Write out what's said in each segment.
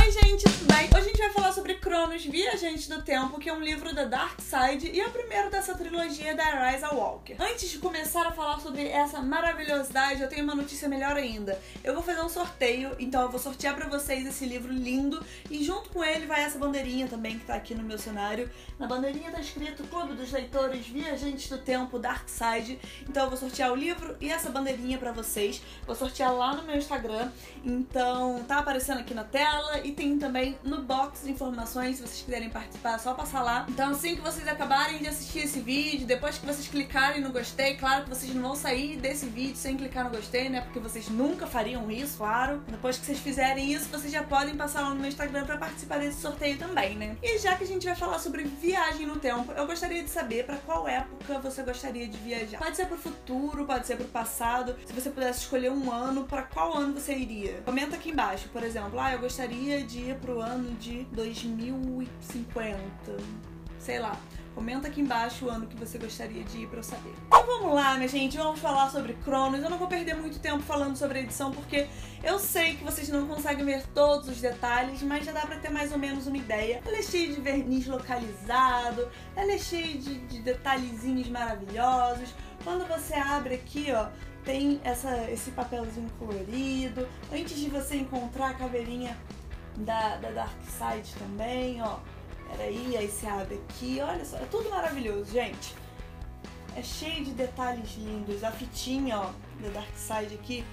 Oi gente, tudo bem? Hoje a gente vai falar sobre Cronos, Viajante do Tempo, que é um livro da Dark Side e é o primeiro dessa trilogia da Eliza Walker. Antes de começar a falar sobre essa maravilhosidade, eu tenho uma notícia melhor ainda. Eu vou fazer um sorteio, então eu vou sortear pra vocês esse livro lindo e junto com ele vai essa bandeirinha também que tá aqui no meu cenário. Na bandeirinha tá escrito Clube dos Leitores Viajantes do Tempo Dark Side. Então eu vou sortear o livro e essa bandeirinha pra vocês. Vou sortear lá no meu Instagram, então tá aparecendo aqui na tela e tem também no box de informações, se vocês quiserem participar, é só passar lá. Então assim que vocês acabarem de assistir esse vídeo, depois que vocês clicarem no gostei, claro que vocês não vão sair desse vídeo sem clicar no gostei, né, porque vocês nunca fariam isso, claro. Depois que vocês fizerem isso, vocês já podem passar lá no meu Instagram pra participar desse sorteio também, né. E já que a gente vai falar sobre viagem no tempo, eu gostaria de saber pra qual época você gostaria de viajar. Pode ser pro futuro, pode ser pro passado. Se você pudesse escolher um ano, pra qual ano você iria? Comenta aqui embaixo, por exemplo, eu gostaria de ir pro ano de 2050, sei lá. Comenta aqui embaixo o ano que você gostaria de ir pra eu saber. Então vamos lá, minha gente, vamos falar sobre Cronos. Eu não vou perder muito tempo falando sobre a edição, porque eu sei que vocês não conseguem ver todos os detalhes, mas já dá pra ter mais ou menos uma ideia. Ela é cheia de verniz localizado, ela é cheia de detalhezinhos maravilhosos. Quando você abre aqui, ó, tem esse papelzinho colorido. Antes de você encontrar a caveirinha da Dark Side também, ó. Aí você abre aqui, olha só, é tudo maravilhoso, gente. É cheio de detalhes lindos. A fitinha, ó, da Dark Side aqui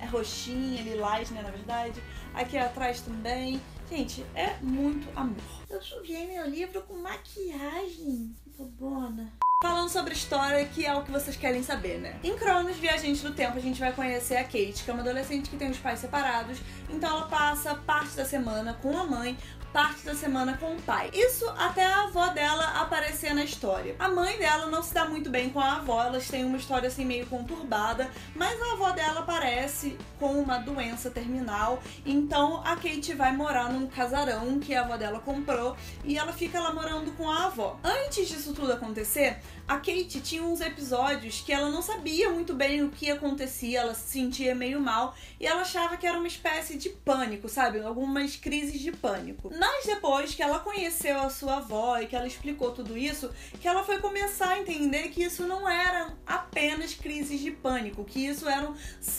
é roxinha, lilás, né, na verdade. Aqui atrás também. Gente, é muito amor. Eu sujei meu livro com maquiagem. Bobona. Falando sobre história, que é o que vocês querem saber, né? Em Cronos, Viajante do Tempo, a gente vai conhecer a Kate, que é uma adolescente que tem os pais separados, então ela passa parte da semana com a mãe, parte da semana com o pai. Isso até a avó dela aparecer na história. A mãe dela não se dá muito bem com a avó, elas têm uma história assim meio conturbada, mas a avó dela aparece com uma doença terminal, então a Kate vai morar num casarão que a avó dela comprou e ela fica lá morando com a avó. Antes disso tudo acontecer, a Kate tinha uns episódios que ela não sabia muito bem o que acontecia, ela se sentia meio mal e ela achava que era uma espécie de pânico, sabe? Algumas crises de pânico. Mas depois que ela conheceu a sua avó e que ela explicou tudo isso, que ela foi começar a entender que isso não eram apenas crises de pânico, que isso eram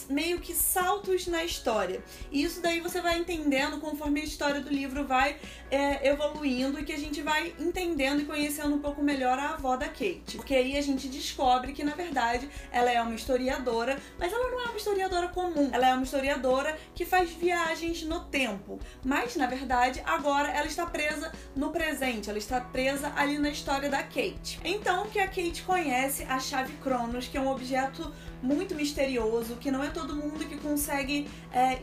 meio que saltos na história. E isso daí você vai entendendo conforme a história do livro vai evoluindo e que a gente vai entendendo e conhecendo um pouco melhor a avó da Kate. Porque aí a gente descobre que, na verdade, ela é uma historiadora, mas ela não é uma historiadora comum. Ela é uma historiadora que faz viagens no tempo. Mas, na verdade, agora ela está presa no presente. Ela está presa ali na história da Kate. Então, que a Kate conhece a chave Cronos, que é um objeto muito misterioso, que não é todo mundo que consegue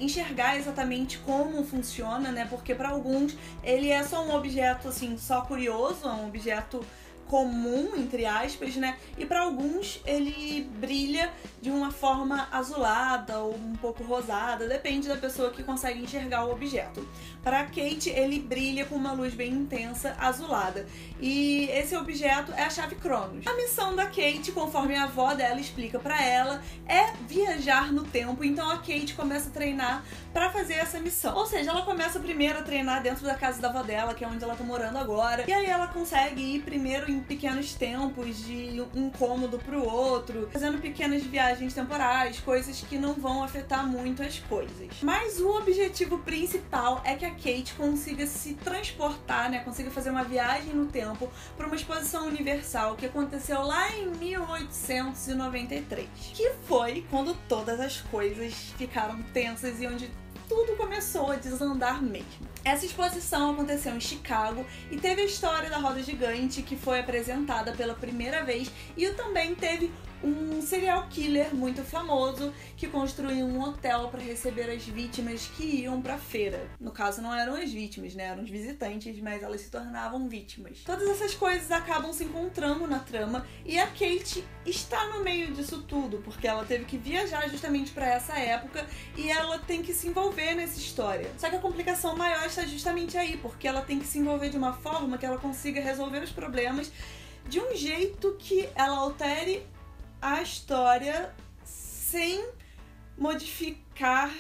enxergar exatamente como funciona, né? Porque para alguns ele é só um objeto, assim, só curioso, é um objeto comum, entre aspas, né? E para alguns ele brilha de uma forma azulada ou um pouco rosada, depende da pessoa que consegue enxergar o objeto. Para Kate, ele brilha com uma luz bem intensa, azulada. E esse objeto é a chave Cronos. A missão da Kate, conforme a avó dela explica para ela, é viajar no tempo. Então a Kate começa a treinar para fazer essa missão. Ou seja, ela começa primeiro a treinar dentro da casa da avó dela, que é onde ela tá morando agora. E aí ela consegue ir primeiro em pequenos tempos, de um cômodo pro outro, fazendo pequenas viagens temporais, coisas que não vão afetar muito as coisas. Mas o objetivo principal é que a Kate consiga se transportar, né, consiga fazer uma viagem no tempo para uma exposição universal que aconteceu lá em 1893, que foi quando todas as coisas ficaram tensas e onde tudo começou a desandar mesmo. Essa exposição aconteceu em Chicago e teve a história da roda gigante, que foi apresentada pela primeira vez, e também teve um serial killer muito famoso que construiu um hotel para receber as vítimas que iam pra feira. No caso, não eram as vítimas, né? Eram os visitantes, mas elas se tornavam vítimas. Todas essas coisas acabam se encontrando na trama e a Kate está no meio disso tudo, porque ela teve que viajar justamente para essa época e ela tem que se envolver nessa história. Só que a complicação maior está justamente aí, porque ela tem que se envolver de uma forma que ela consiga resolver os problemas de um jeito que ela altere a história sem modificar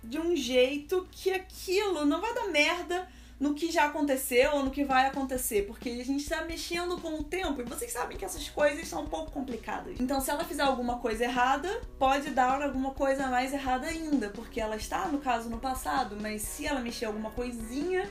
de um jeito que aquilo não vai dar merda no que já aconteceu ou no que vai acontecer, porque a gente tá mexendo com o tempo e vocês sabem que essas coisas são um pouco complicadas. Então, se ela fizer alguma coisa errada, pode dar alguma coisa mais errada ainda, porque ela está, no caso, no passado, mas se ela mexer alguma coisinha,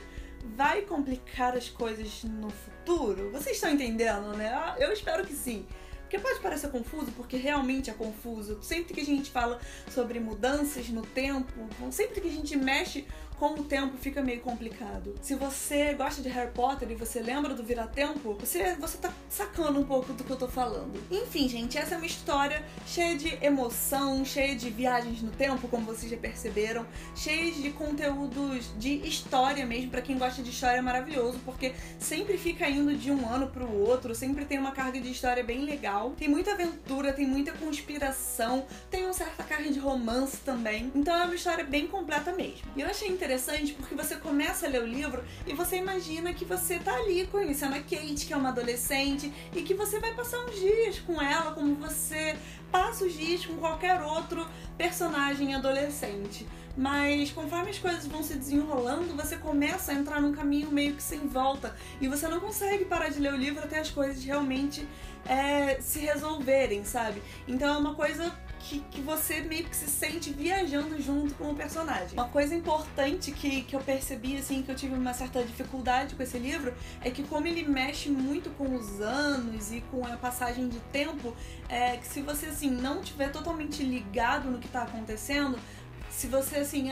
vai complicar as coisas no futuro. Vocês estão entendendo, né? Eu espero que sim. Porque pode parecer confuso, porque realmente é confuso. Sempre que a gente fala sobre mudanças no tempo, sempre que a gente mexe com o tempo, fica meio complicado. Se você gosta de Harry Potter e você lembra do Vira-Tempo, você tá sacando um pouco do que eu tô falando. Enfim, gente, essa é uma história cheia de emoção, cheia de viagens no tempo, como vocês já perceberam, cheia de conteúdos de história mesmo. Pra quem gosta de história é maravilhoso, porque sempre fica indo de um ano pro outro, sempre tem uma carga de história bem legal. Tem muita aventura, tem muita conspiração, tem uma certa carga de romance também. Então é uma história bem completa mesmo. E eu achei interessante porque você começa a ler o livro e você imagina que você tá ali conhecendo a Kate, que é uma adolescente, e que você vai passar uns dias com ela, como você passa os dias com qualquer outro personagem adolescente. Mas conforme as coisas vão se desenrolando, você começa a entrar num caminho meio que sem volta e você não consegue parar de ler o livro até as coisas realmente se resolverem, sabe? Então é uma coisa que você meio que se sente viajando junto com o personagem. Uma coisa importante que eu percebi, assim, que eu tive uma certa dificuldade com esse livro, é que como ele mexe muito com os anos e com a passagem de tempo, que se você, assim, não estiver totalmente ligado no que tá acontecendo, se você, assim,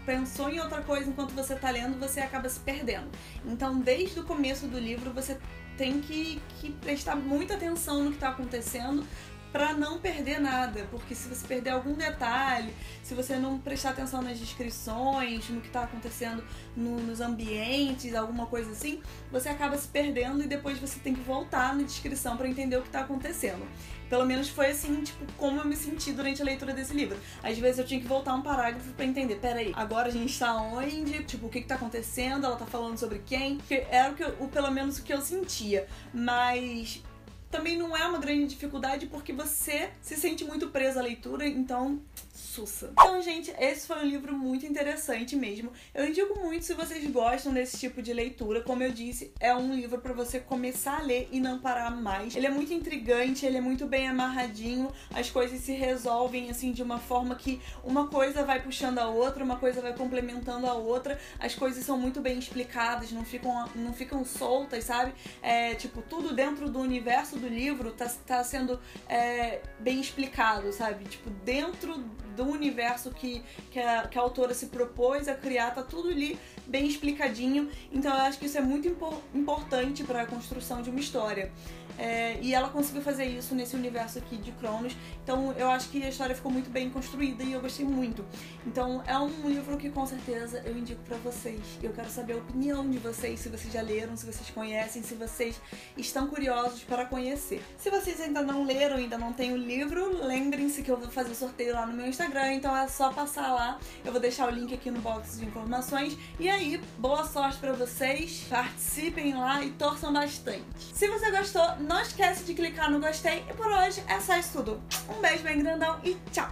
pensou em outra coisa enquanto você tá lendo, você acaba se perdendo. Então, desde o começo do livro, você tem que prestar muita atenção no que tá acontecendo pra não perder nada, porque se você perder algum detalhe, se você não prestar atenção nas descrições, no que tá acontecendo nos ambientes, alguma coisa assim, você acaba se perdendo e depois você tem que voltar na descrição pra entender o que tá acontecendo. Pelo menos foi assim, como eu me senti durante a leitura desse livro. Às vezes eu tinha que voltar um parágrafo pra entender, peraí, agora a gente tá onde? O que tá acontecendo? Ela tá falando sobre quem? Que era pelo menos o que eu sentia. Mas também não é uma grande dificuldade porque você se sente muito preso à leitura, então sussa. Então, gente, esse foi um livro muito interessante mesmo. Eu indico muito se vocês gostam desse tipo de leitura. Como eu disse, é um livro pra você começar a ler e não parar mais. Ele é muito intrigante, ele é muito bem amarradinho, as coisas se resolvem assim de uma forma que uma coisa vai puxando a outra, uma coisa vai complementando a outra, as coisas são muito bem explicadas, não ficam soltas, sabe? Tudo dentro do universo do livro tá sendo bem explicado, sabe? Dentro do universo que a autora se propôs a criar, tá tudo ali bem explicadinho. Então eu acho que isso é muito importante para a construção de uma história. E ela conseguiu fazer isso nesse universo aqui de Cronos. Então eu acho que a história ficou muito bem construída e eu gostei muito. Então é um livro que com certeza eu indico pra vocês. Eu quero saber a opinião de vocês, se vocês já leram, se vocês conhecem, se vocês estão curiosos para conhecer. Se vocês ainda não leram, ainda não têm o livro, lembrem-se que eu vou fazer sorteio lá no meu Instagram, então é só passar lá. Eu vou deixar o link aqui no box de informações. E aí, boa sorte pra vocês, participem lá e torçam bastante. Se você gostou, não esquece de clicar no gostei e por hoje é só isso tudo. Um beijo bem grandão e tchau!